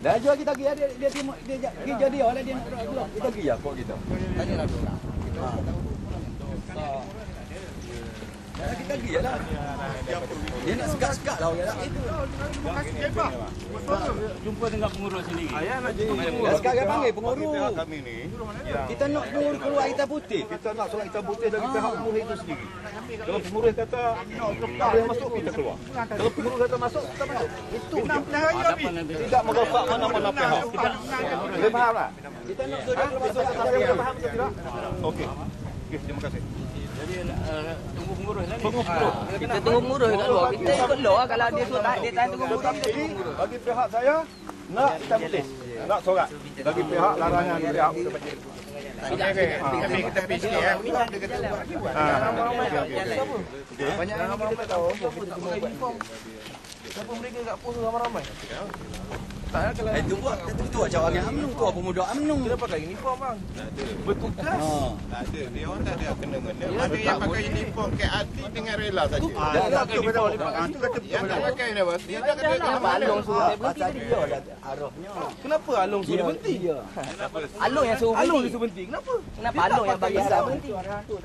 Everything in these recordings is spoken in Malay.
Dah jual kita pergi dia kerja dia lah dia nak keluar. Kita pergi ya kok kita. Tanyalah dia orang. Kita pergi lah. Dia nak sekat-sekat lah orang itu. Terima kasih Jebah. Jumpa dengan pengurus sendiri. Ayah nak jumpa pengurus. Dah sekarang panggil pengurus. Kami ni. Kita nak pengurus keluar hitam putih. Kita nak surat hitam putih dari pihak pengurus itu sendiri. Kalau pengurus kata tak boleh masuk, kita keluar. Kalau pengurus kata masuk, kita masuk. Itu je. Tidak merosak mana-mana pihak. Boleh faham tak? Kita nak sudah masuk Boleh faham atau tidak? Okey. Okey, terima kasih. Jadi tunggu pengurus lah ni. Kita tunggu pengurus kat luar. Kita ikut law lah. Kalau dia suruh dia tahan tunggu pengurus. Tetapi bagi pihak saya nak hitam putih. Nak sorak. Bagi pihak larangan pihak Kita pergi sikit ya. banyak yang kita tak tahu. Siapa mereka kat pos ramai-ramai? Itu buat jawab dengan UMNO tu apa muda UMNO. Kita pakai uniform bang. Bertugas. Tak ada. Dia orang tak ada kena-mena. Ada yang pakai uniform KRT dengan rela saja. Itu kata Yang tak pakai ni apa? Dia tak ada Kenapa Along suruh saya berhenti tadi? Arahnya. Kenapa Along suruh dia berhenti? Along yang suruh Along dia suruh berhenti. Kenapa? Kenapa Along yang bagi Azhar berhenti?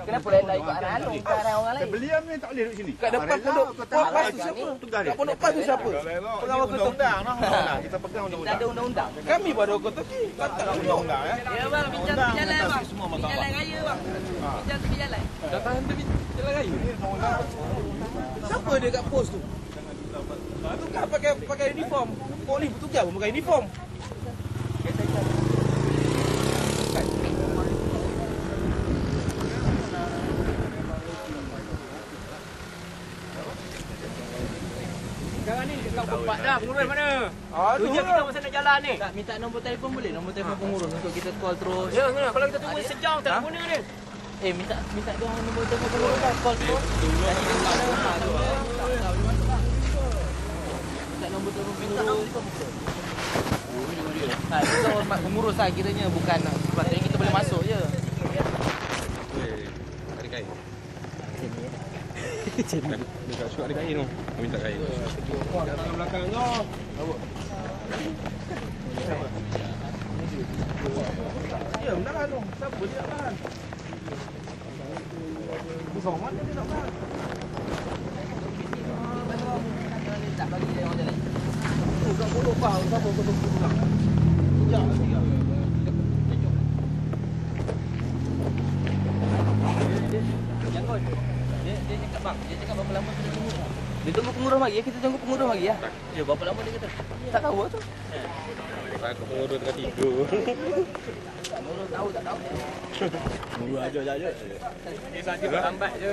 Kenapa Rela ikut arah Along bukan arah orang lain? Beliau ni tak boleh duduk sini. Kat depan pondok pas tu siapa? Kat pondok pas tu siapa? Pengawal ketua. Undang-undang. Kita pegang Kita undang-undang. ada undang-undang. Kami pada ketua ni. Kata Undang-undang ya. Ya bang, bincang tepi jalan bang. Jalan raya bang. Bincang tepi jalan. Datang tepi jalan raya. Siapa dia kat pos tu? Tu kan pakai uniform. Polis petugas pun pakai uniform. Sekarang ni dekat tempat dah. Pengurus mana? Aduh. Tujuan kita masa nak jalan ni. Tak minta nombor telefon boleh? Nombor telefon pengurus untuk kita call terus. Ya, kalau kita tunggu sejam tak guna ni. Minta dia orang nombor telefon pengurus kan call terus. Minta nombor telefon pengurus. Kita hormat pengurus lah kiranya, bukan sepatutnya kita boleh masuk je. Ada kain. Dekat surat ada kain tu. Kami minta kain. Dalam belakang tu. Ya, benar lah dong. Siapa dia nak tahan? Busong mana dia nak tahan? Tak bagi dia orang jalan. Tak boleh faham. Siapa kau pulang? Sekejap lagi lah. Dia cakap bang, dia cakap berapa lama kita tunggu. Dia tunggu pengurus lagi ya, kita tunggu pengurus lagi ya. Ya, berapa lama dia kata? Tak tahu tu. Aku pengurus tengah tidur. Pengurus tahu tak tahu. Tunggu aja. Dia saja lambat je.